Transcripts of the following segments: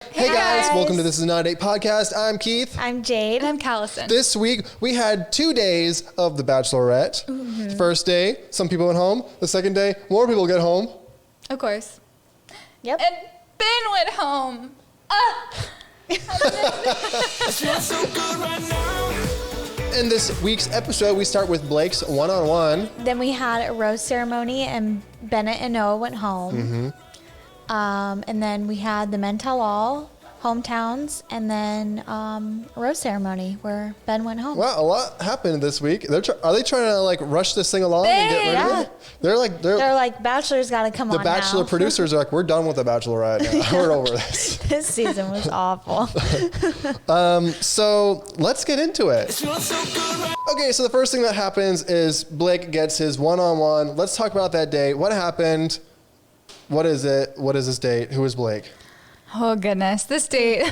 Hey guys, welcome to This Is Not a Date podcast. I'm Keith. I'm Jade. And I'm Callison. This week, we had 2 days of the Bachelorette. The first day, some people went home. The second day, more people get home. Of course. Yep. And Ben went home. In this week's episode, we start with Blake's one-on-one. Then we had a rose ceremony, and Bennett and Noah went home. And then we had the Men Tell All, hometowns, and then a rose ceremony where Ben went home. Wow, a lot happened this week. Are they trying to like rush this thing along and get rid of it? They're like, Bachelor's got to come on the Bachelor now. Producers are like, we're done with the Bachelorette now. We're over this. This season was awful. So let's get into it. Okay, so the first thing that happens is Blake gets his one-on-one. Let's talk about that date. What happened? What is it? What is this date? Who is Blake? Oh goodness, this date.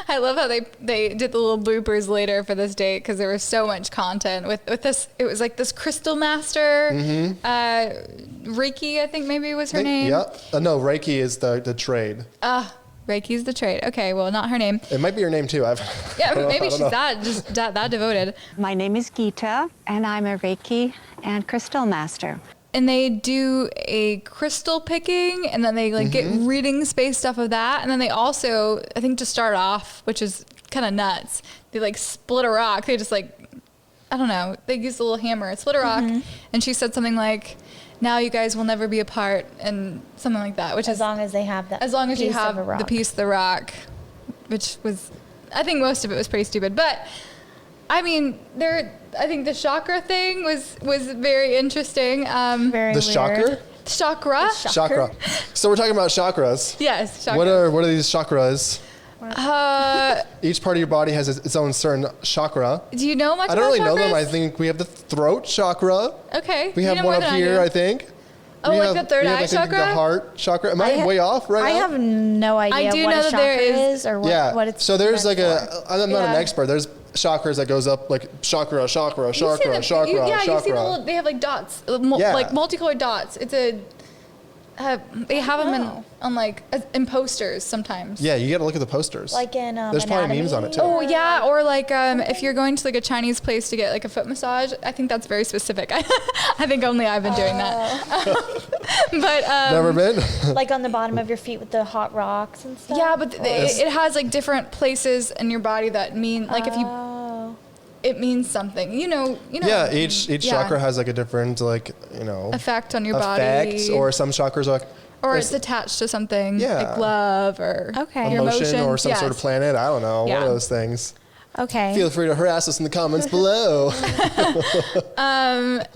I love how they did the little bloopers later for this date because there was so much content with this. It was like this crystal master, Reiki, I think maybe was her name. Yeah. No, Reiki is the trade. Reiki's the trade. Okay, well, not her name. It might be your name too. Maybe she's that devoted. My name is Geeta, and I'm a Reiki and Crystal Master. And they do a crystal picking, and then they get readings based off of that. And then they also, I think to start off, which is kind of nuts, they split a rock. They just I don't know, they used a little hammer, split a rock. And she said something like, now you guys will never be apart, and something like that. Which as long as they have that. As long as you have the piece of the rock, which was, I think most of it was pretty stupid. But I mean, I think the chakra thing was very interesting. Very the weird. chakra? Chakra. So we're talking about chakras. Yes, chakras. What are these chakras? Each part of your body has its own certain chakra. Do you know much about I don't really know them. chakras? I think we have the throat chakra. Okay. We have one up here, I think. Oh, the third eye chakra? The heart chakra. Am I way off right now? I have no idea do what know a that chakra there is or what it's. So there's meant for. I'm not an expert. There's chakras that goes up like chakra. Yeah, you've seen the little, they have dots, multicolored dots. It's they have them in posters sometimes. Yeah, you got to look at the posters. Like in there's probably memes on it too. Oh yeah, or if you're going to a Chinese place to get a foot massage, I think that's very specific. I think only I've been doing that. But never been. Like on the bottom of your feet with the hot rocks and stuff. Yeah, but it has different places in your body that mean if you. It means something, you know. Yeah, each chakra has a different effect on your body. Or some chakras are or it's attached to something like love or your emotion or some sort of planet. I don't know. One of those things. Okay. Feel free to harass us in the comments below. And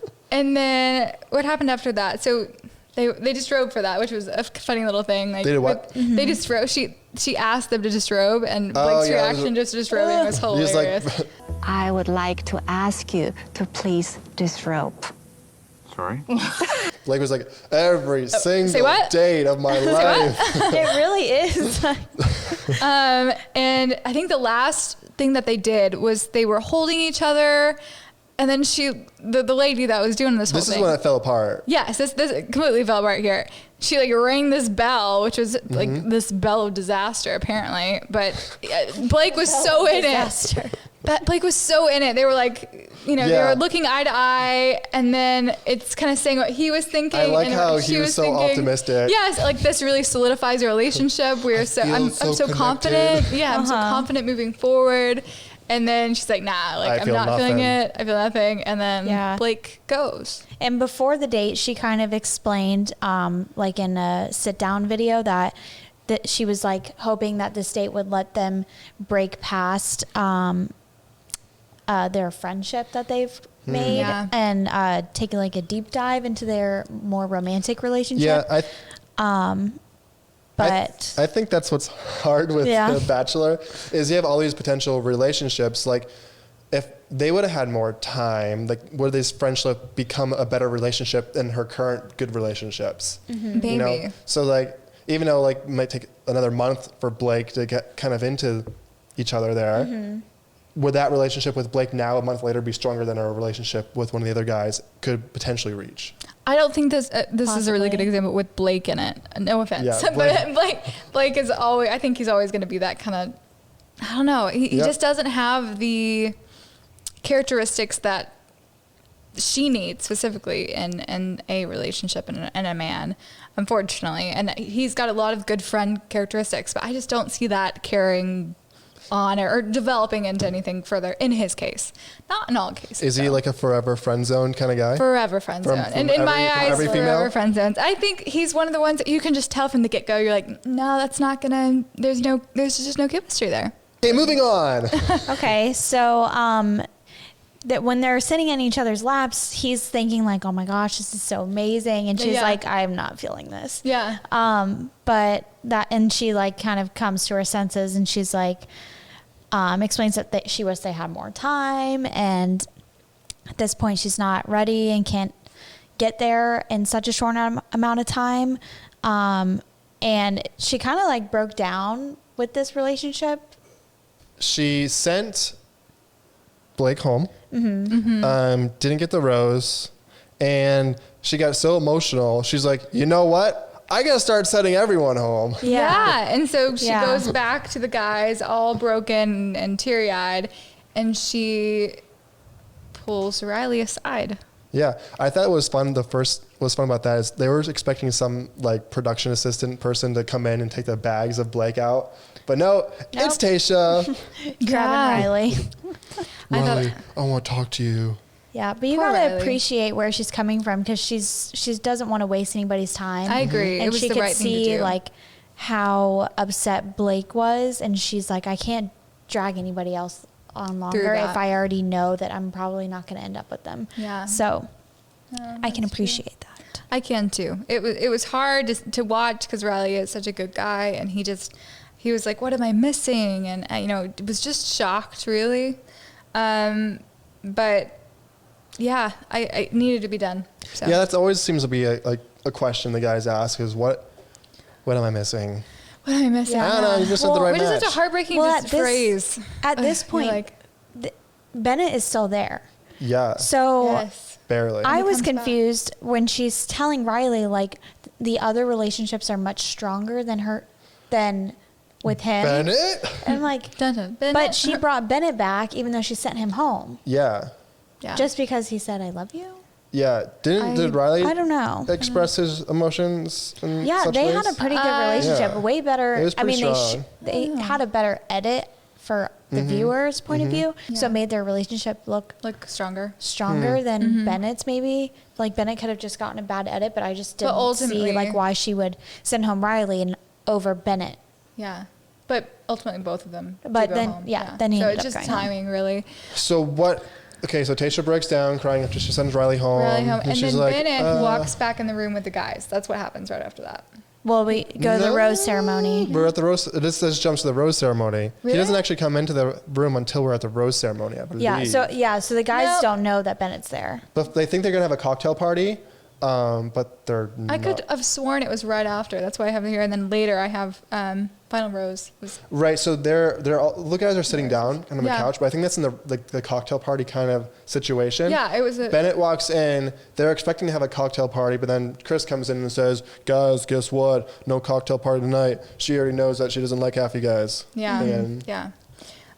then what happened after that? So they disrobed for that, which was a funny little thing. They did what? They disrobe. She asked them to disrobe, and Blake's reaction just disrobing was hilarious. I would like to ask you to please disrobe. Sorry? Blake was like, every single what? date of my life. It really is. And I think the last thing that they did was they were holding each other, and then the lady that was doing this whole thing. This is when it fell apart. Yes, this completely fell apart here. She rang this bell, which was this bell of disaster apparently. But Blake was so in it. Blake was so in it. They were they were looking eye to eye, and then it's kind of saying what he was thinking. I like and how she he was so optimistic. Yes, this really solidifies a relationship. I'm so confident. Yeah, I'm so confident moving forward. And then she's like, nah, I'm not feeling it. I feel nothing. And then Blake goes. And before the date, she kind of explained, in a sit-down video, that she was hoping that this date would let them break past their friendship that they've made and take a deep dive into their more romantic relationship. Yeah, But I think that's what's hard with The Bachelor is you have all these potential relationships. If they would have had more time, would this friendship become a better relationship than her current good relationships? Maybe. You know? So even though it might take another month for Blake to get kind of into each other there, would that relationship with Blake now a month later be stronger than our relationship with one of the other guys could potentially reach? I don't think this is a really good example with Blake in it. No offense, Yeah, but Blake is always. I think he's always going to be that kind of. I don't know. He just doesn't have the characteristics that she needs specifically in a relationship and a man, unfortunately. And he's got a lot of good friend characteristics, but I just don't see that carrying on or developing into anything further in his case. Not in all cases. Is he like a forever friend zone kind of guy? Forever friend zone. And in my eyes, forever friend zones. I think he's one of the ones that you can just tell from the get-go. You're like, no, that's not gonna, there's just no chemistry there. Okay, moving on. Okay, so that when they're sitting in each other's laps, he's thinking like, oh my gosh, this is so amazing. And she's like, I'm not feeling this. Yeah. And she like kind of comes to her senses and she's like, explains that she wishes they had more time. And at this point she's not ready and can't get there in such a short amount of time. And she kind of like broke down with this relationship. She sent Blake home, Mm-hmm. Didn't get the rose, and she got so emotional. She's like, you know what? I gotta start sending everyone home. Yeah. And so she goes back to the guys all broken and teary-eyed, and she pulls Riley aside. Yeah, I thought it was fun. What's fun about that is they were expecting some like production assistant person to come in and take the bags of Blake out. But no, it's Tayshia. Grabbing Riley. Riley, I want to talk to you. Yeah, but you Poor gotta Riley. appreciate where she's coming from because she doesn't want to waste anybody's time. I agree. And It was she the could right thing to see do. like how upset Blake was, and she's like, I can't drag anybody else on longer that. if I already know that I'm probably not going to end up with them. Yeah. So I can appreciate that. I can too. It was hard to watch because Riley is such a good guy, and he was like, what am I missing? And it was just shocked really. But yeah, I needed to be done. So. Yeah, that always seems to be a question the guys ask is what am I missing? What am I missing? I don't know, you just said the right Which is match. such a heartbreaking phrase. At this You're point, like, Bennett is still there. Yeah, So yes. barely. I was comes back. confused when she's telling Riley like the other relationships are much stronger than with him. Bennett? And I'm like, Bennett. but she brought Bennett back even though she sent him home. Yeah. Yeah. Just because he said I love you? Yeah. Did Riley I don't know. express his emotions in Yeah, such they ways? had a pretty good relationship. Yeah. Way better. It was I mean, pretty strong. they had a better edit for the viewer's point of view. So it made their relationship look stronger. stronger than Bennett's maybe. Like Bennett could have just gotten a bad edit, but I just didn't see ultimately- like why she would send home Riley and over Bennett. Yeah. But ultimately both of them. But did go then- home. yeah, then he So ended it's up just going home. timing really. So what? Okay, so Tayshia breaks down crying after she sends Riley home. And she's then like, Bennett walks back in the room with the guys. That's what happens right after that. Well, we go to the No. rose ceremony. We're at the rose. This jumps to the rose ceremony. Really? He doesn't actually come into the room until we're at the rose ceremony, I believe. So the guys No. don't know that Bennett's there. But they think they're gonna have a cocktail party, but they're not. I could have sworn it was right after. That's why I have it here. And then later I have Final Rose. Right, so they're all, the guys are sitting down on the Yeah. couch, but I think that's in the cocktail party kind of situation. Yeah, it was a- Bennett walks in. They're expecting to have a cocktail party, but then Chris comes in and says, "Guys, guess what? No cocktail party tonight." She already knows that she doesn't like half you guys. Yeah. And Yeah.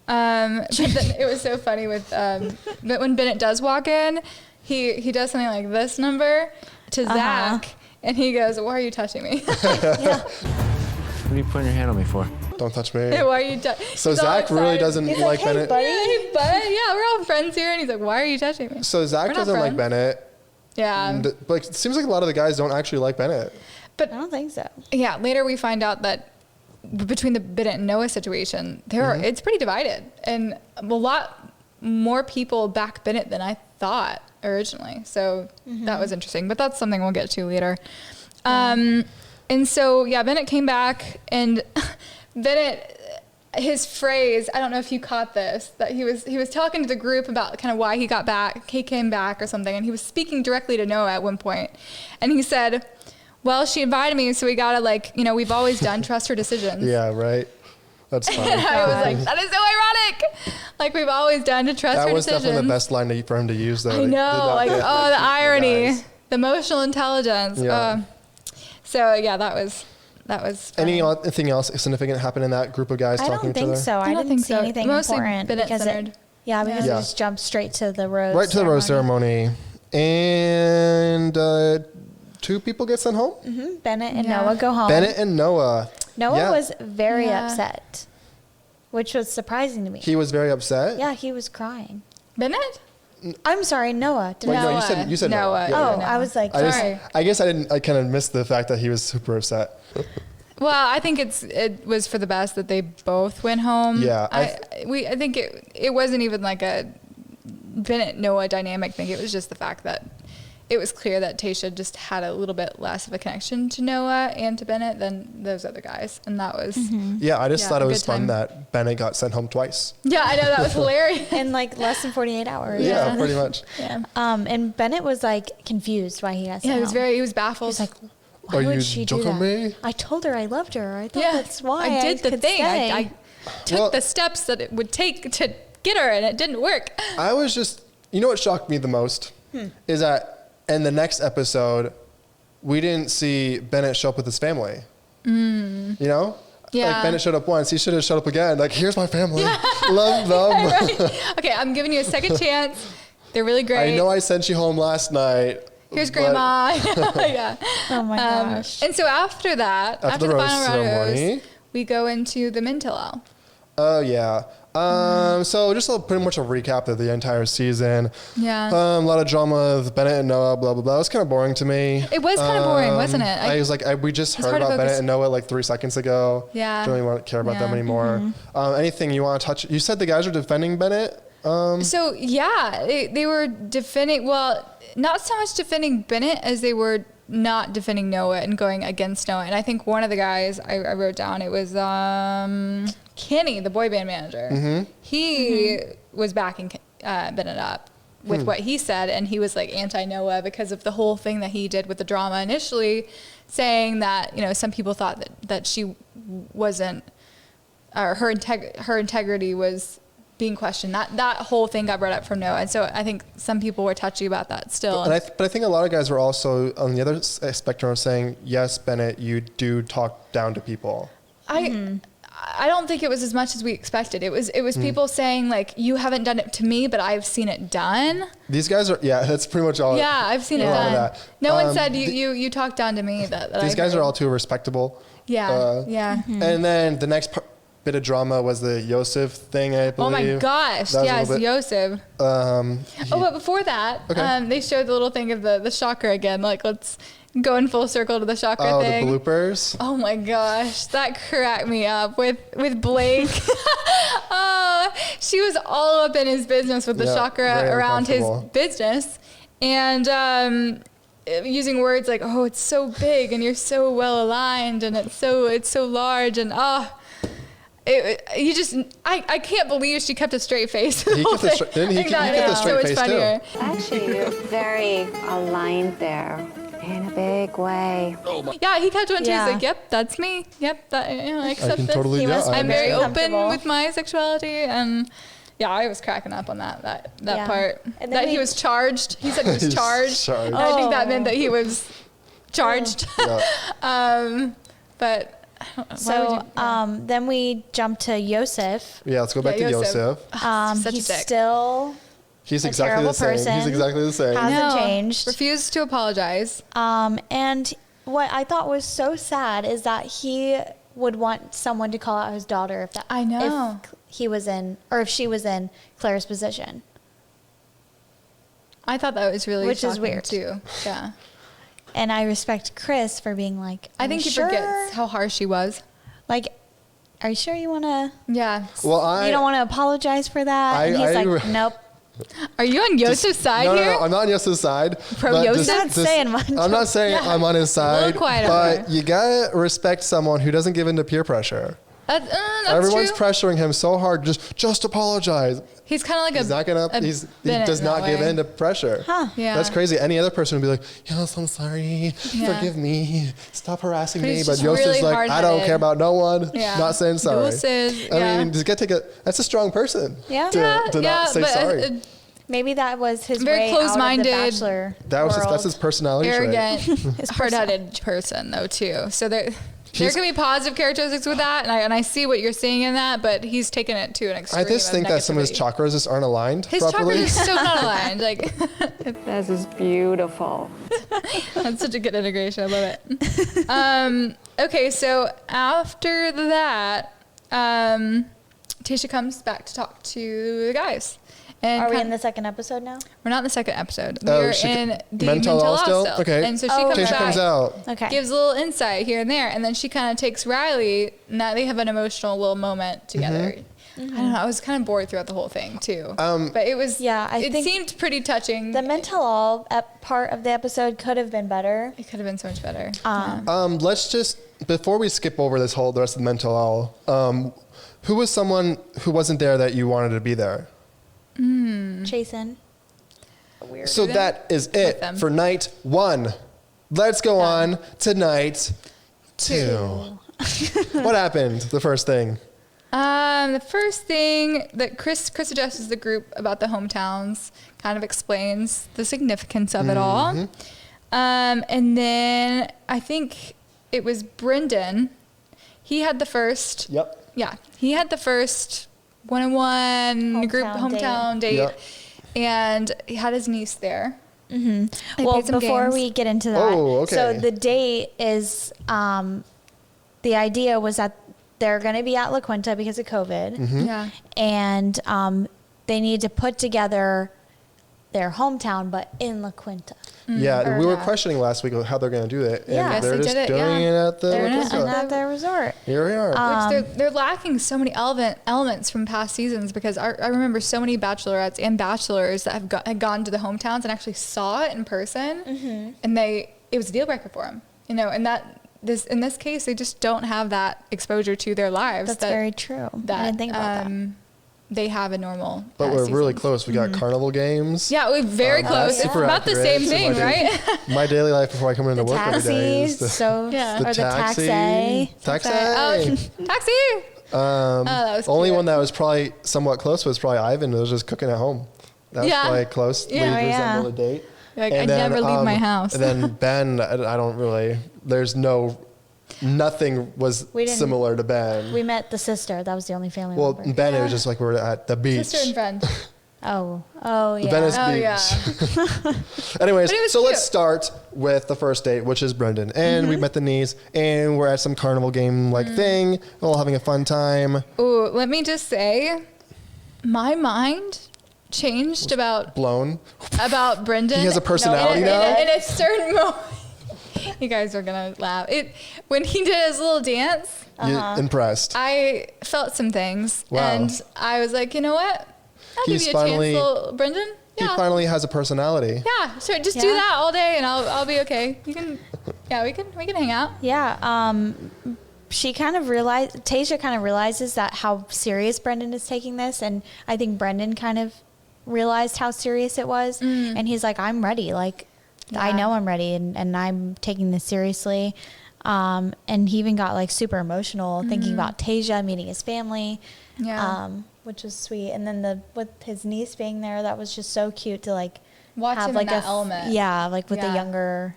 But then it was so funny with but when Bennett does walk in, he does something like this number to Zach, and he goes, "Why are you touching me? What are you putting your hand on me for? don't touch me. Why are you touching?" So Zach really doesn't He's like like, "Hey, Bennett. buddy." Hey, bud. Yeah, we're all friends here, and he's like, "Why are you touching me?" So Zach We're not doesn't like friends. Bennett. Yeah. But it seems like a lot of the guys don't actually like Bennett. I don't think so. Yeah, later we find out that between the Bennett and Noah situation, it's pretty divided, and a lot more people back Bennett than I thought originally. So that was interesting, but that's something we'll get to later. And so Bennett came back, and Bennett, his phrase, I don't know if you caught this, that he was talking to the group about kind of why he came back or something, and he was speaking directly to Noah at one point, and he said, "Well, she invited me, so we gotta we've always done trust her decisions." Yeah, right. That's funny. And I was like, that is so ironic. Like we've always done to trust That her was decisions. definitely the best line for him to use, though. I know, the irony. The emotional intelligence. Yeah. So yeah, that was funny. Anything else significant happened in that group of guys I talking don't to each think other? so. I didn't think see so. anything Mostly important Bennett because centered. it Yeah. just jumped straight to the rose. Right to the rose ceremony. And 2 people get sent home? Mm-hmm. Bennett and Yeah. Noah go home. Bennett and Noah. Noah Yeah. was very Yeah. upset, which was surprising to me. He was very upset? Yeah, he was crying. Bennett? I'm sorry, Noah. Did Wait, I no, say? you said Noah. Yeah, Oh, yeah. I was like, Sorry. I guess I kind of missed the fact that he was super upset. Well, I think it was for the best that they both went home. Yeah, I think it wasn't even like a Bennett Noah dynamic thing. It was just the fact that it was clear that Tayshia just had a little bit less of a connection to Noah and to Bennett than those other guys, and that was Yeah, I just thought a it was good fun time. that Bennett got sent home twice. Yeah, I know, that was hilarious. in like less than 48 hours. Yeah, pretty much. Yeah, And Bennett was like confused why he got sent he was baffled. He's like, why Are would you she do joking that? me? I told her I loved her. I thought yeah, that's why I did the could thing. stay. I took Well- the steps that it would take to get her, and it didn't work. I was just, you know what shocked me the most? Is that in the next episode, we didn't see Bennett show up with his family. You know? Yeah. Like Bennett showed up once, he should have showed up again. Like, here's my family. Love them. Right. Okay, I'm giving you a second chance. They're really great. I know I sent you home last night. Here's but Grandma. Yeah. Oh my gosh. And so after that, after the the rose final ceremony. rose, we go into the Mintilal. Oh, yeah. So just pretty much a recap of the entire season. Yeah. A lot of drama with Bennett and Noah, blah, blah, blah. It was kind of boring to me. It was kind of boring, wasn't it? I was like, we just it's heard hard to about Bennett focus. and Noah like 3 seconds ago. Yeah. Don't really want to care about them Yeah. anymore. Anything you want to touch? You said the guys were defending Bennett. So yeah, they were defending, well, not so much defending Bennett as they were not defending Noah and going against Noah. And I think one of the guys I wrote down, it was Kenny, the boy band manager. He was backing Bennett up with what he said, and he was like anti-Noah because of the whole thing that he did with the drama initially, saying that, you know, some people thought that she wasn't, or her integrity was being questioned. That whole thing got brought up from Noah, and so I think some people were touchy about that still. But I think a lot of guys were also on the other spectrum saying, yes, Bennett, you do talk down to people. I don't think it was as much as we expected. It was people saying like, you haven't done it to me, but I've seen it done. These guys are, yeah, that's pretty much all. Yeah, I've seen it all of done. that. No one said you talked down to me. That These I guys heard. are all too respectable. Yeah, yeah. And then the next bit of drama was the Yosef thing, I believe. Oh my gosh! That was a Yes, little bit- Yosef. But before that, Okay. they showed the little thing of the chakra again. Like, let's go in full circle to the chakra thing. The bloopers. Oh my gosh, that cracked me up with Blake. Oh, she was all up in his business with the Yeah, chakra very around his uncomfortable. business, and using words like, "Oh, it's so big, and you're so well aligned, and it's so large," and I can't believe she kept a straight face. He kept a straight- didn't he? He kept a straight face, too. Actually, you're very aligned there in a big way. Yeah, he kept on to. Yeah. He's like, "Yep, that's me. Yep, I accept can this. totally- He yeah, was I I'm very understand. open comfortable. with my sexuality," and yeah, I was cracking up on that Yeah. part. And then That he was charged. He said he was He's charged. charged. And I think that meant that he was charged. Yeah. But So then we jump to Yosef. Yeah, let's go back Yeah, to Yosef. Yosef. Such a He's dick. still He's a exactly terrible the same. person. He's exactly the same. Hasn't changed. Refused to apologize. And what I thought was so sad is that he would want someone to call out his daughter if that I know. if he was in or if she was in Claire's position. I thought that was really Which is shocking, weird. too. Yeah. And I respect Chris for being like, I think he forgets how harsh she was. Like, are you sure you want to? Yeah. Well, You don't want to apologize for that? And he's like, nope. Are you on Yosef's side no, here? No, I'm not on Yosef's side. Pro but Yosef? Not saying much. I'm not saying I'm on his side. quieter. But you gotta respect someone who doesn't give in to peer pressure. That's Everyone's true. pressuring him so hard. Just apologize. He's kind of like He's not gonna. He Bennett does in not that give way. in to pressure. Huh. Yeah. That's crazy. Any other person would be like, "Yes, I'm sorry. Yeah. Forgive me. Stop harassing But me." he's But just Yosef's really like, "I don't hard-headed. care about no one. Yeah. Not saying sorry." Yosef, I yeah. mean, just take a. That's a strong person. Yeah. To not say but sorry. Maybe that was his Very way closed-minded. out of the Bachelor That's his personality trait. arrogant, hard-headed person though too. So there can be positive characteristics with that, and I see what you're seeing in that, but he's taken it to an extreme. I just think that some of his chakras just aren't aligned His properly. chakras are so not aligned. Like This is beautiful. that's such a good integration. I love it. Okay, so after that, Tayshia comes back to talk to the guys. And Are we in the second episode now? We're not in the second episode. Oh, We're in the Mental Mental still? still. Okay. And so Tayshia comes out. Okay. gives a little insight here and there, and then she kind of takes Riley, and that they have an emotional little moment together. I don't know. I was kind of bored throughout the whole thing too, but it was. Yeah, I it think seemed pretty touching. The mental all part of the episode could have been better. It could have been so much better. Let's just, before we skip over the rest of the mental all, who was someone who wasn't there that you wanted to be there? Chasen. Weird. So that is it them. for night 1. Let's go on to night 2. What happened? The first thing. The first thing that Chris addresses the group about the hometowns, kind of explains the significance of it all. And then I think it was Brendan. He had the first. Yep. Yeah, he had the first one-on-one group hometown date, Yep. and he had his niece there. They Well, played some before games. we get into that, Oh, okay. so the date is, the idea was that they're going to be at La Quinta because of COVID, Yeah. and they need to put together their hometown, but in La Quinta. Yeah, we were yeah. questioning last week how they're going to do it. And Yeah. Yes, they're they just did it, doing yeah. it at the They're La Quinta. At their resort. Here we are. Which they're lacking so many elements from past seasons, because I remember so many bachelorettes and bachelors that had gone to the hometowns and actually saw it in person, and it was a deal breaker for them, and in this case they just don't have that exposure to their lives. That's very true. I didn't think about that. They have a normal. But past we're really seasons. close. We got carnival games. Yeah, we're very close. It's super about the accurate. same So thing, right? My daily life before I come into The work every day is taxis, or the taxi. Taxi. Oh, taxi. That was Only cute. one that was probably somewhat close was probably Ivan. It was just cooking at home. That was Yeah. probably close. Yeah. We Yeah. resembled a date. Like, And I never leave my house. And then Ben, I don't really. Nothing was We didn't- similar to Ben. We met the sister. That was the only family Well, member. Ben, it was just like we were at the beach. Sister and friend. Oh, The yeah. Venice Oh Beach. yeah. Anyways, But it was so cute. let's start with the first date, which is Brendan. And we met the niece, and we're at some carnival game like thing, all having a fun time. Ooh, let me just say, my mind changed about Blown. Brendan. He has a personality now? In a certain moment. You guys are gonna laugh. When he did his little dance, You impressed. I felt some things, Wow. and I was like, you know what? I'll He's give you a finally- chance, little Brendan. He Yeah, finally has a personality. yeah, sure. Just do Yeah. that all day, and I'll be okay. You can, yeah, we can hang out. Yeah. Tayshia kind of realizes that how serious Brendan is taking this, and I think Brendan kind of realized how serious it was, and he's like, I'm ready. Like, I Yeah. know I'm ready, and I'm taking this seriously. And he even got like super emotional thinking about Tayshia meeting his family, Yeah. which was sweet. And then with his niece being there, that was just so cute to like Watch have him like in that element. Yeah, like with the Yeah. younger.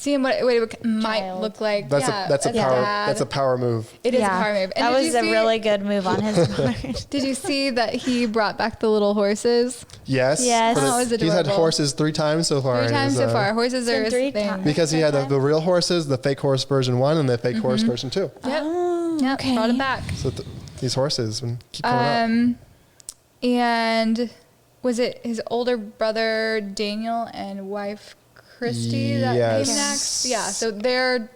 Seeing what it might Child. look like. That's yeah, a as power. dad. That's a power move. It is a power move. And That did was you a see- really good move on his part. Did you see that he brought back the little horses? Yes. Yes. But That was he's had adorable. horses 3 times so far. 3 in times his, so far. Horses are Been his 3 thing. times. Because he had the real horses, the fake horse version 1, and the fake horse version 2. Yep. Oh, Yep. okay. Brought him back. So these horses keep coming up. And was it his older brother Daniel and wife Christy that Yes. came next? Yeah. So their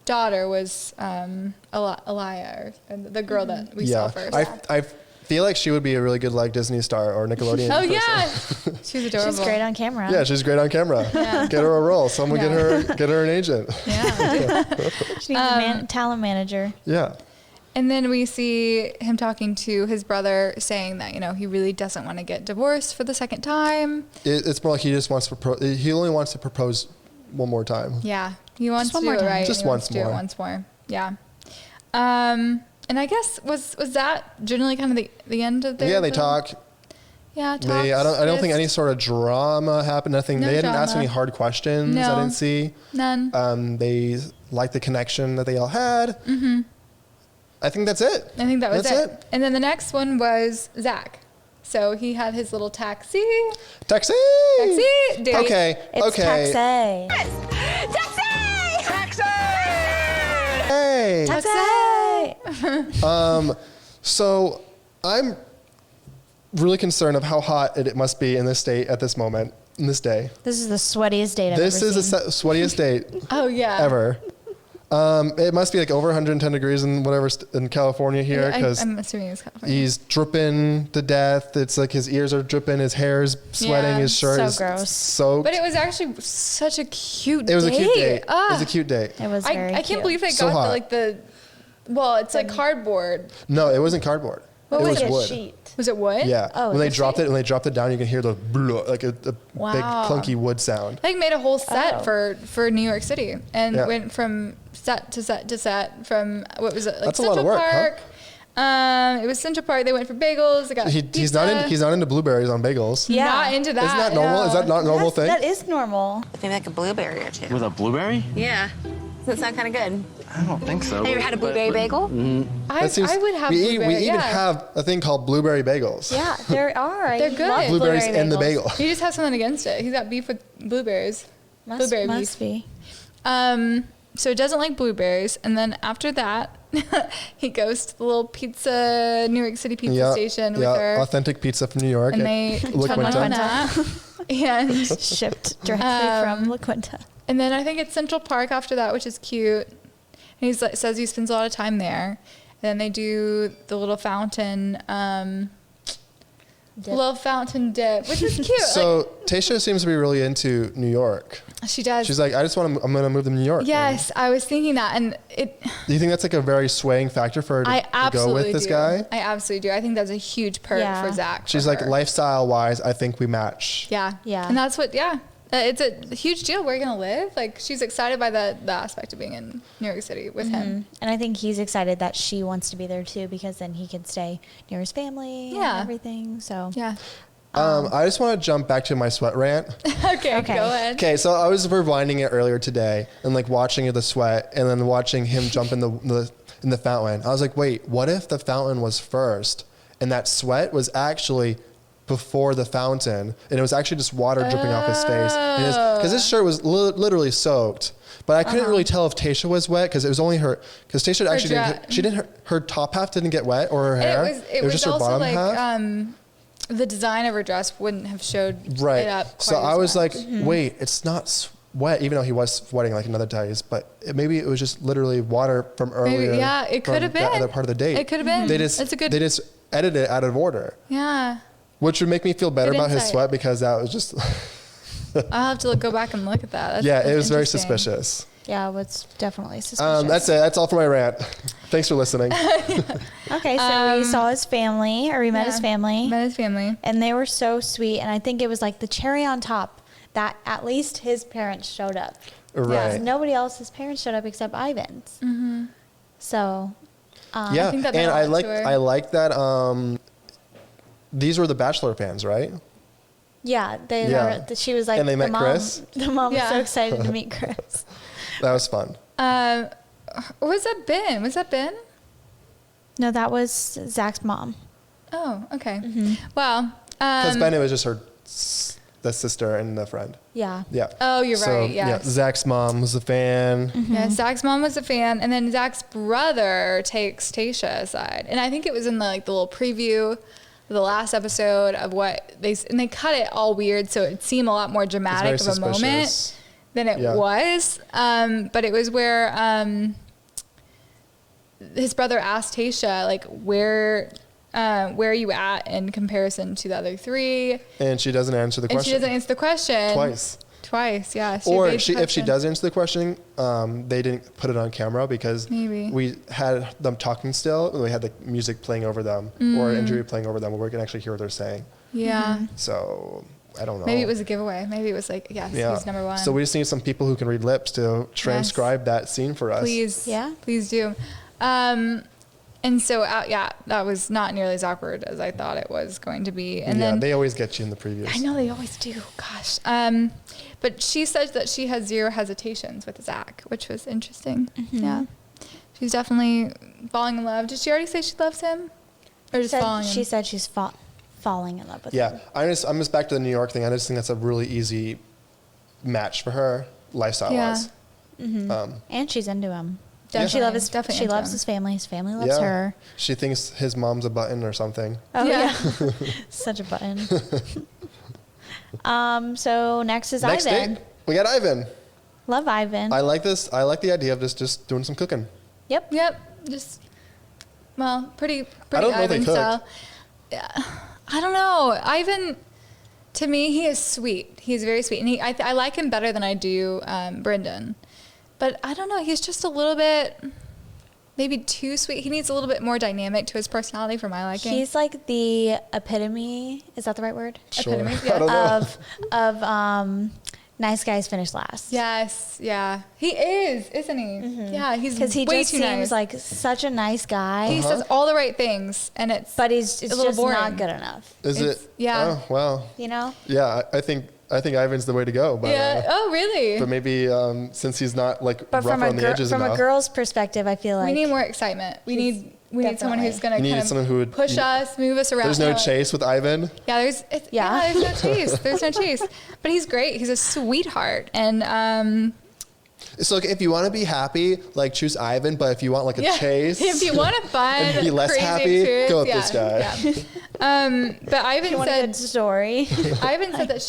daughter was Elia, or the girl that we saw first. I feel like she would be a really good like Disney star or Nickelodeon. Oh person. yeah, she's adorable. She's great on camera. Yeah, she's great on camera. Get her a role. Someone Yeah. get her an agent. Yeah. She needs a talent manager. Yeah. And then we see him talking to his brother, saying that he really doesn't want to get divorced for the second time. It's more like he just wants to he only wants to propose one more time. Yeah, he wants to one do more it time. right. Just He wants once to do it more. once more. Yeah. And I guess was that generally kind of the end of their Yeah, they talk. Yeah, talks. I don't think any sort of drama happened. Nothing. No They didn't ask drama. any hard questions. No. I didn't see. None. They liked the connection that they all had. Mm-hmm. I think that's it. I think that was That's it. And then the next one was Zach. So he had his little taxi Taxi. date. Okay. It's okay. taxi. Hey. Taxi. So I'm really concerned of how hot it must be in this state at this moment, in this day. This is the sweatiest date I've This ever is seen. the sweatiest date Oh, yeah. ever. It must be like over 110 degrees in whatever in California here because I'm assuming it's California. he's dripping to death. It's like his ears are dripping, his hair's sweating, Yeah, his shirt so is gross. soaked. But it was actually such a cute date. It was a cute date. It Ah. was a cute date. It was very I can't cute. believe they So got hot. well, it's like cardboard. No, it wasn't cardboard. What it was was it? wood. Sheet. Was it wood? Yeah. Oh, when they it's a dropped sheet? it, when they dropped it down, you can hear the like a big Wow. clunky wood sound. I think made a whole set Oh. for New York City and Yeah. went from set to set to set from what was it like That's a lot Central of work, huh? Park. It was Central Park. They went for bagels. They got He's pizza. not into blueberries on bagels. Yeah. Not into that. Isn't that normal? no. Is that not a normal thing? That is normal. Maybe like a blueberry or two. With a blueberry? Yeah. Does that sound kind of good? I don't think so. Have you ever had a blueberry bagel? I would have we blueberry. even yeah. have a thing called blueberry bagels. Yeah, there are. I They're good. love Blueberries blueberry and the bagels. bagel. He just has something against it. He's got beef with blueberries. Blueberry Must beef. be. So he doesn't like blueberries, and then after that, he goes to the little New York City pizza station with her, authentic pizza from New York. and at they La talk Quinta. on that. and Shipped directly from La Quinta. and then I think it's Central Park after that, which is cute. And he's like, says he spends a lot of time there. And then they do the little fountain, little fountain dip, which is cute. So Tayshia seems to be really into New York. like, she does. She's like, I'm going to move to New York. Yes, I was thinking that, and it. Do you think that's like a very swaying factor for her I to go absolutely with this do. guy? I absolutely do. I think that's a huge perk Yeah. for Zach. She's for like, her. lifestyle wise, I think we match. Yeah. Yeah. And that's what, it's a huge deal. Where you're going to live. Like, she's excited by the aspect of being in New York City with him. And I think he's excited that she wants to be there too, because then he can stay near his family Yeah. and everything. So Yeah. I just want to jump back to my sweat rant. Okay, Okay. go ahead. Okay, so I was rewinding it earlier today and like watching the sweat and then watching him jump in the fountain. I was like, wait, what if the fountain was first and that sweat was actually before the fountain and it was actually just water dripping off his face? Because his shirt was literally soaked. But I couldn't really tell if Tayshia was wet because it was only her. Because Tayshia actually her top half didn't get wet or her hair. It was just her also bottom like, half. the design of her dress wouldn't have showed Right. it up quite So as I was much. like, wait, it's not sweat, even though he was sweating like another days, but maybe it was just literally water from earlier. Maybe, yeah, it could from have that been. other part of the date. It could have been. They just That's a good. they just edited it out of order, Yeah. which would make me feel better Good about his insight. sweat because that was just I'll have to go back and look at that. yeah, That's it was very interesting. suspicious. yeah, it's definitely suspicious. That's it. That's all for my rant. Thanks for listening. Okay, so we saw his family, or we met his family, Met his family. and they were so sweet. And I think it was like the cherry on top that at least his parents showed up. Right. Nobody else's parents showed up except Ivan's. Mm-hmm. So Yeah, think that and meant a I lot like to her. I like that. These were the Bachelor fans, right? yeah, they Yeah. She was like, And they met Chris? The mom was so Yeah. excited to meet Chris. That was fun. Or was that Ben? Was that Ben? No, that was Zach's mom. Oh, okay. Mm-hmm. Well, Because Ben, it was just the sister and the friend. Yeah. Yeah. Oh, you're So, right. Yeah, Yes. Zach's mom was a fan. Yeah, Zach's mom was a fan, and then Zach's brother takes Tayshia aside, and I think it was in the little preview, of the last episode of what they cut it all weird, so it seemed a lot more dramatic very of a moment suspicious. than it Yeah. was. But it was where his brother asked Tayshia like, where are you at in comparison to the other three? And she doesn't answer the And question. she doesn't answer the question Twice, yeah. Or evades the if she question. does answer the question, they didn't put it on camera because Maybe. we had them talking still. And we had the music playing over them or an interview playing over them where we can actually hear what they're saying. Yeah. So I don't know. Maybe it was a giveaway. Maybe it was like, yes, he's number one. So we just need some people who can read lips to transcribe that scene for us. Please. Yeah. Please do. And so, that was not nearly as awkward as I thought it was going to be. And then they always get you in the previews. I know they always do. Gosh. But she says that she has zero hesitations with Zach, which was interesting. Mm-hmm. Yeah. She's definitely falling in love. Did she already say she loves him? Or just falling? She said she's falling in love with him. Yeah. I'm just back to the New York thing. I just think that's a really easy match for her, lifestyle-wise. Yeah. Mm-hmm. And she's into him. Definitely, She loves his family. His family loves her. She thinks his mom's a button or something. Oh, yeah. Such a button. So next is Ivan. Date, we got Ivan. Love Ivan. I like this. I like the idea of just doing some cooking. Yep. Just, pretty I don't know Ivan they cook. style. Yeah. I don't know. Ivan, to me, he is sweet. He's very sweet. And I like him better than I do Brendan. But I don't know. He's just a little bit, maybe too sweet. He needs a little bit more dynamic to his personality for my liking. He's like the epitome. Is that the right word? Sure. Epitome, I don't know. Of nice guys finish last. Yes. Yeah. He is, isn't he? Mm-hmm. Yeah. He's because he way just too seems nice. like such a nice guy. He says all the right things, and it's it's a little just boring. not good enough. Is it? Yeah. Oh, well. You know? Yeah, I think Ivan's the way to go. But, yeah. Oh, really? But maybe since he's not like But rough on the edges from enough. a girl's perspective, I feel like we need more excitement. We need someone who's going to kind of push us, move us around. There's no chase with Ivan. Yeah, there's no chase. There's no chase. But he's great. He's a sweetheart. And so if you want to be happy, like choose Ivan. But if you want like a chase, if you want a fun, and be less crazy happy, experience, go with this guy. Yeah. But Ivan a said good story. Ivan said that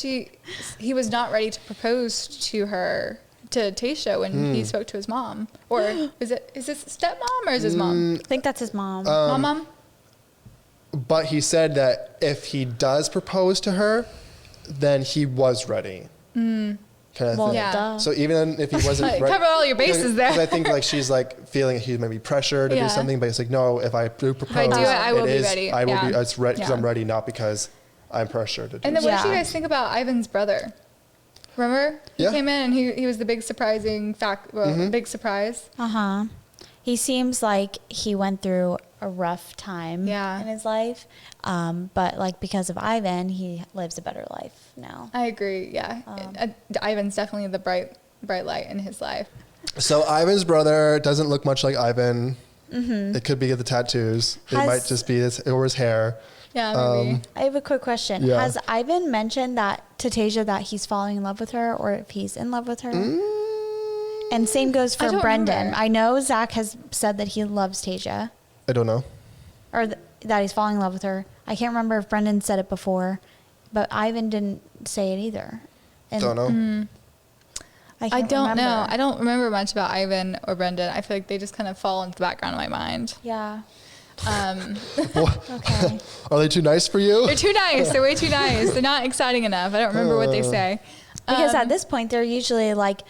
he was not ready to propose to her. To Tasha when he spoke to his mom, or is this stepmom or is his mom? I think that's his mom. Mom. But he said that if he does propose to her, then he was ready. Kind of Well, thing. yeah. duh. So even if he wasn't ready, cover all your bases there. 'cause I think like she's like feeling he may be pressured to do something, but it's like no. If I do propose, I do it, I will be ready. I will Yeah. be. It's ready because Yeah. I'm ready, not because I'm pressured to do. And then it. what did you guys think about Ivan's brother? Remember? He Yeah. came in and he was the big surprising big surprise. Uh-huh. He seems like he went through a rough time in his life. But like because of Ivan, he lives a better life now. I agree, yeah. Ivan's definitely the bright light in his life. So Ivan's brother doesn't look much like Ivan. It could be the tattoos. It might just be his hair. Yeah, maybe. I have a quick question. Yeah. Has Ivan mentioned that to Tasia that he's falling in love with her or if he's in love with her? And same goes for don't Brendan. remember. I know Zach has said that he loves Tasia I don't know. or that he's falling in love with her. I can't remember if Brendan said it before, but Ivan didn't say it either. And Don't know. I don't know. I don't remember much about Ivan or Brendan. I feel like they just kind of fall into the background of my mind. Yeah. What? Okay. Are they too nice for you? They're too nice. They're way too nice. They're not exciting enough. I don't remember what they say. Because at this point, they're usually like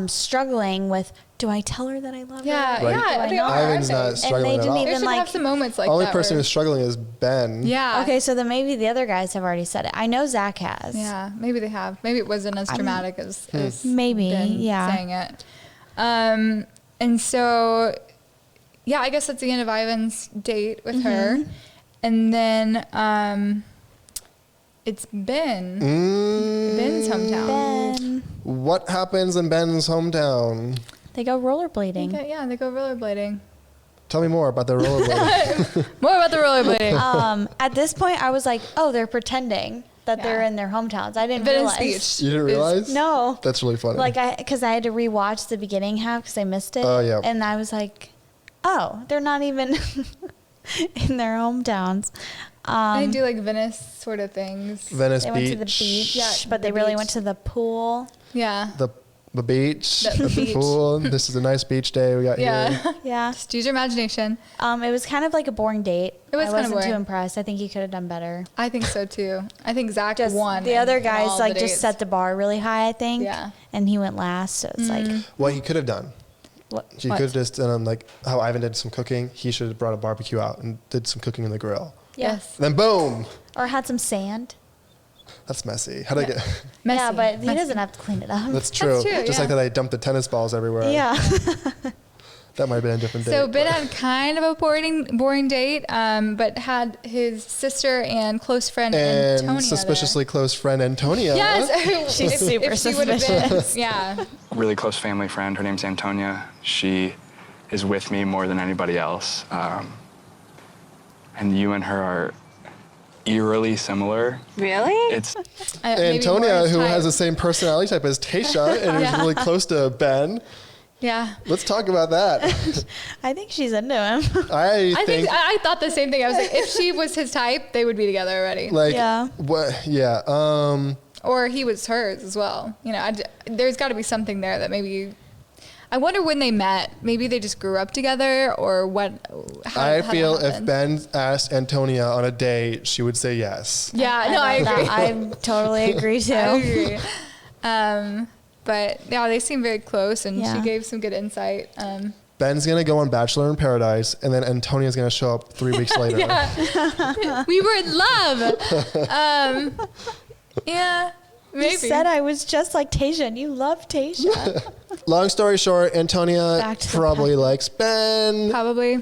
struggling with, do I tell her that I love Yeah, her? Right. yeah. They are, Ivan's aren't not they? struggling And they at all. didn't They even should like. have some moments like Only that. person where- who's struggling is Ben. Yeah. Okay, so then maybe the other guys have already said it. I know Zach has. Yeah, maybe they have. Maybe it wasn't as dramatic as Maybe, Ben yeah. saying it. And so, yeah, I guess that's the end of Ivan's date with her. And then it's Ben. Ben's hometown. Ben. What happens in Ben's hometown? They go rollerblading. Okay, yeah, they go rollerblading. Tell me more about the rollerblading. More about the rollerblading. At this point, I was like, oh, they're pretending that they're in their hometowns. I didn't Venice realize. Beach. You didn't realize? No. That's really funny. Because I had to rewatch the beginning half because I missed it. Oh, yeah. And I was like, oh, they're not even in their hometowns. They do like Venice sort of things. Venice They Beach. went to the beach, Yeah, but they the really beach. went to the pool. Yeah. The beach. The beach. pool. This is a nice beach day we got here. Yeah. Yeah. Just use your imagination. It was kind of like a boring date. It was I kind of wasn't too boring. impressed. I think he could have done better. I think so too. I think Zach won. The other in all guys the like dates. just set the bar really high, I think. Yeah. And he went last, so it's like What he could have done. He what? could have just done like how Ivan did some cooking. He should have brought a barbecue out and did some cooking in the grill. Yes. And then boom. Or had some sand. That's messy. How'd I get? Messy. Yeah, but he Messy. doesn't have to clean it up. That's true. true, Just like yeah. that, I dumped the tennis balls everywhere. Yeah. That might have been a different date. So Ben had kind of a boring date, but had his sister and close friend Antonia and suspiciously close friend Antonia. Yes, She's super suspicious. Yeah. Really close family friend. Her name's Antonia. She is with me more than anybody else. And you and her are eerily similar. Really? It's Antonia, who has the same personality type as Tasha and is really close to Ben. Yeah. Let's talk about that. I think she's into him. I think I thought the same thing. I was like, if she was his type, they would be together already. Like, Yeah. what? Yeah. Or he was hers as well. You know, there's got to be something there that maybe. I wonder when they met. Maybe they just grew up together, or what? I feel if Ben asked Antonia on a date, she would say yes. Yeah, no, I agree. I totally agree too. I agree. But yeah, they seem very close, and she gave some good insight. Ben's gonna go on Bachelor in Paradise, and then Antonia's gonna show up 3 weeks later. We were in love. Yeah, maybe. You said I was just like Tasha, and you love Tasha. Long story short, Antonia probably likes Ben. Probably.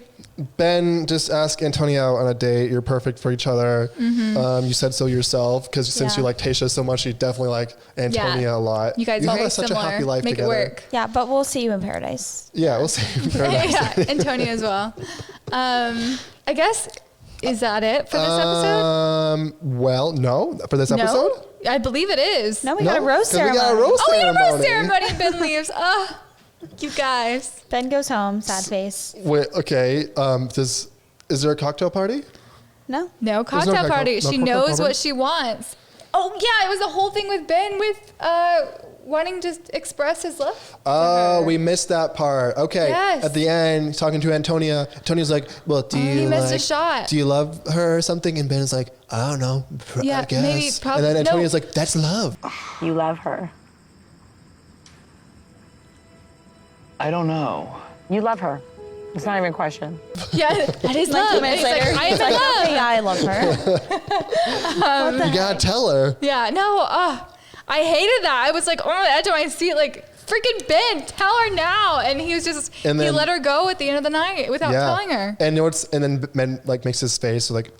Ben just asked Antonia out on a date. You're perfect for each other. You said so yourself, because since you like Tasha so much, you definitely like Antonia a lot. You guys are very have such similar. a happy life Make together. it work. Yeah, but we'll see you in paradise. Yeah, we'll see. You in Paradise. Yeah, Antonia as well. I guess, is that it for this episode? Well, no. For this episode? No, I believe it is. No, we got a rose 'cause we ceremony. got a rose We ceremony. had a rose ceremony and Ben leaves. Oh, you guys. Ben goes home, sad face. Wait, okay. Is there a cocktail party? No. No cocktail no party. no She cocktail knows party? what she wants. Oh, yeah, it was the whole thing with Ben with wanting to express his love. Oh, we missed that part. Okay. Yes. At the end, talking to Antonia, Antonia's like, well, do you he missed a like, shot. do you love her or something? And Ben's like, I don't know. Yeah, I guess. maybe, and then Antonia's like, that's love. You love her. I don't know. You love her. It's not even a question. Yeah, that is love. 2 minutes He's like, later, I am he's in like, love. okay, I love her. You gotta tell her. Yeah, no, I hated that. I was like, on the edge of my seat, like, freaking Ben, tell her now. And he was just, And he then- let her go at the end of the night without telling her. And then Ben like makes his face like,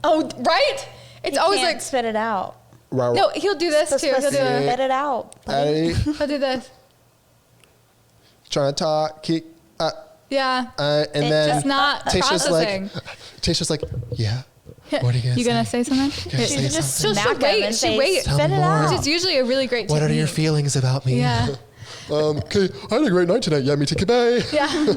Oh, right? It's You always can't like, spit it out. rah, no, he'll do this too. He'll do Spit it out. buddy. he'll do this. trying to talk, keep, Yeah. and then Just not processing. Tasha's like, yeah. What are you gonna You say? gonna say something? Gonna say You just something? She'll smack wait, him and she'll say, wait. Tell spit me it more. out. Which is usually a really great What are your technique. feelings about me? Yeah. Okay, I had a great night tonight. Yeah, me too. Goodbye. Yeah.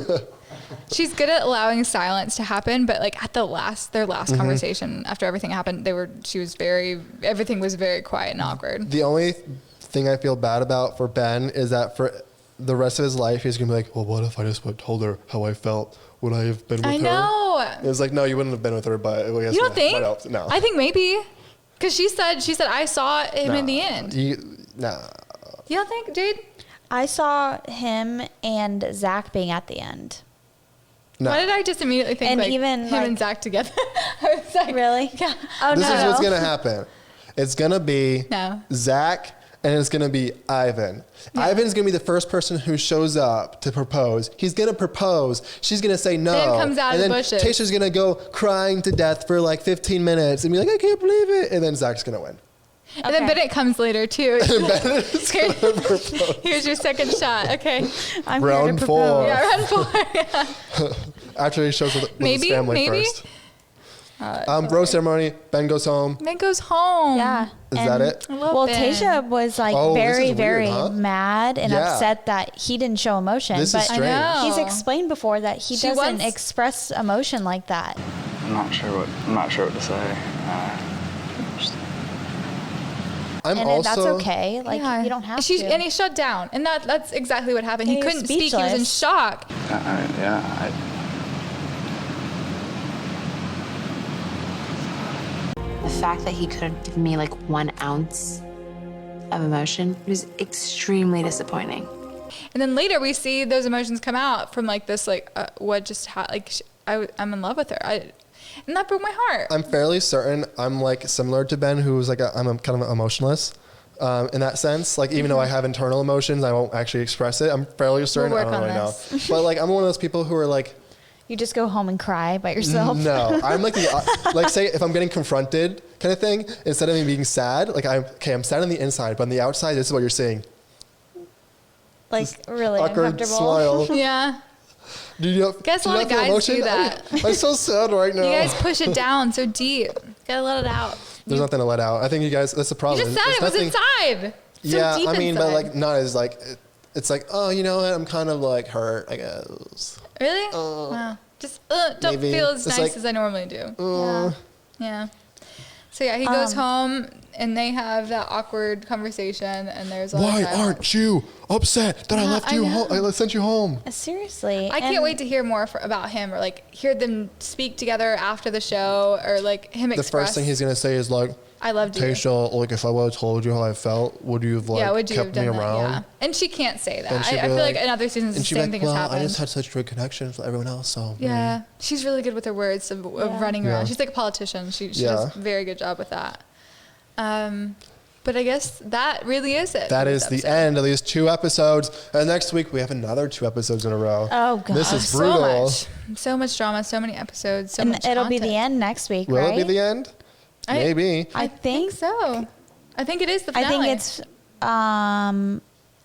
She's good at allowing silence to happen, but like at their last Mm-hmm. conversation after everything happened, everything was very quiet and awkward. The only thing I feel bad about for Ben is that for the rest of his life, he's gonna be like, well, what if I just told her how I felt? Would I have been with her? I know. It was like, no, you wouldn't have been with her, but I guess You don't think? what else? No. I think maybe. Because she said I saw him in the end. Nah. You don't think, dude? I saw him and Zach being at the end. No. Why did I just immediately think And like even, him like- and Zach together? I was like, Really? Yeah. Oh, This no. is what's gonna happen. It's gonna be No. Zach, and it's gonna be Ivan. Yeah. Ivan's gonna be the first person who shows up to propose. He's gonna propose. She's gonna say no. Ben comes out and of the then bushes. Tasha's gonna go crying to death for like 15 minutes and be like, I can't believe it. And then Zach's gonna win. And then Okay. Bennett comes later too. Bennett's gonna propose. Here's your second shot. Okay. I'm Round here to 4. propose. Yeah, round 4. Yeah. After he shows with Maybe, his family maybe. first. Rose ceremony. Ben goes home. Ben goes home. Yeah. Is And- that it? I love Well, Ben. Tasha was like Oh, this very, is weird, very huh? mad and Yeah. upset that he didn't show emotion. This is but strange. I know. he's explained before that he She doesn't wants- express emotion like that. I'm not sure what to say. I'm And also. that's okay. Like, Yeah. you don't have She's, to. And he shut down. And that's exactly what happened. He He was couldn't speak. He was in speechless. shock. The fact that he couldn't give me like 1 ounce of emotion was extremely disappointing. And then later we see those emotions come out from like this, like what just I'm in love with her. And that broke my heart. I'm fairly certain I'm like similar to Ben, who's like I'm kind of emotionless. in that sense. Like, even though I have internal emotions, I won't actually express it. I'm fairly certain. I don't really know. But like, I'm one of those people who are like, you just go home and cry by yourself. No, I'm like like say if I'm getting confronted kind of thing, instead of me being sad, like I'm sad on the inside, but on the outside, this is what you're seeing. Like really awkward uncomfortable. smile. Yeah. Do you guess a lot of guys do that. I'm so sad right now. You guys push it down so deep. Gotta let it out. There's nothing to let out. I think you guys, that's the problem. You just said it was inside. Yeah, so deep I mean, inside. but like not as like, it's like, oh, you know what? I'm kind of like hurt, I guess. Really? Wow. Just don't maybe. feel as It's nice like, as I normally do. Yeah. So yeah, he Um, goes home and they have that awkward conversation and there's a lot Why of silence. aren't you upset that I left you home? I sent you home. Seriously. I can't wait to hear more about him or like hear them speak together after the show or like him The express. first thing he's going to say is like, I loved you. Tasha, like if I would have told you how I felt, would you have like would you kept have me done around? that? Yeah. And she can't say that. And she'd I be feel like like- in other seasons the And she'd same be thing like, has well, happened. I just had such great connections with everyone else, so. Yeah, she's really good with her words of running around. Yeah. She's like a politician. She does a very good job with that. But I guess that really is it. That for is this the episode. end of these 2 episodes. And next week we have another 2 episodes in a row. Oh, God. This is brutal. So much drama, so many episodes, so And much it'll be content. the end next week, Will right? it be the end? Maybe. I think so. I think it is the finale. I think it's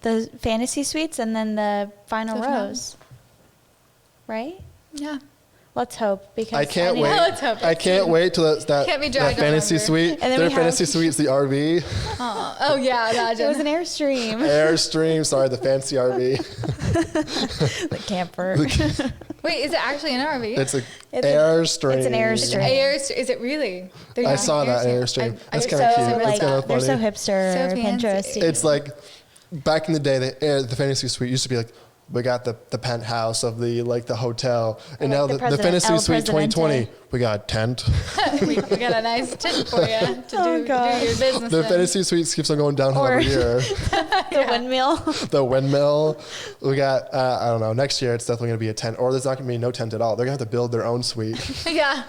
the fantasy suites and then the final The finale. rose. Right? Yeah. Let's hope because I can't need- wait. Let's hope I it's can't soon. wait till that Can't be that dragged fantasy under. suite. And then Their we fantasy have- suite's the RV. Oh yeah, imagine. It was an Airstream. Airstream, sorry, the fancy RV. The camper. Wait, is it actually an RV? It's a It's an- Airstream. it's an Airstream. Is it really? I saw that Airstream. That's kind of So cute. like That's kind of they're so funny. hipster, So fancy. Pinteresty. It's like back in the day, the fantasy suite used to be like, we got the penthouse of the hotel, and now the the president, fantasy El suite Presidente. 2020, we got a tent. we got a nice tip for you to Oh, do God. your business. The in. fantasy suite keeps on going downhill Or- every year. the windmill. The windmill. We got, I don't know, next year it's definitely going to be a tent, or there's not going to be no tent at all. They're going to have to build their own suite. Yeah,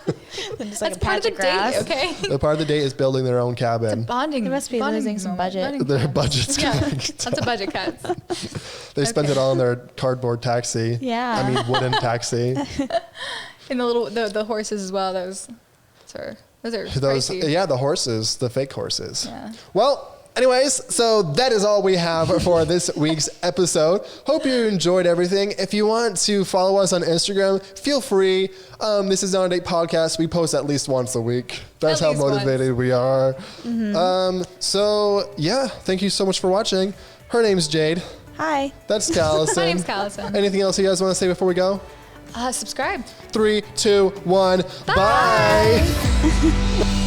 Just like that's a part patch of of the grass. date. Okay, The part of the day is building their own cabin. bonding. They must be bonding losing some moment. budget. Bonding Their moment. budget's Yeah, going lots of budget cuts. They spent it all on their cardboard taxi. Yeah. I mean, wooden taxi. And the horses as well. Those are Those, pricey. yeah, the horses, the fake horses. Yeah. Well, anyways, so that is all we have for this week's episode. Hope you enjoyed everything. If you want to follow us on Instagram, feel free. This is Not a Date Podcast. We post at least once a week. That's At how least motivated we are. So, yeah, thank you so much for watching. Her name's Jade. Hi. That's Callison. My name's Callison. Anything else you guys want to say before we go? Subscribe. 3, 2, 1. Bye.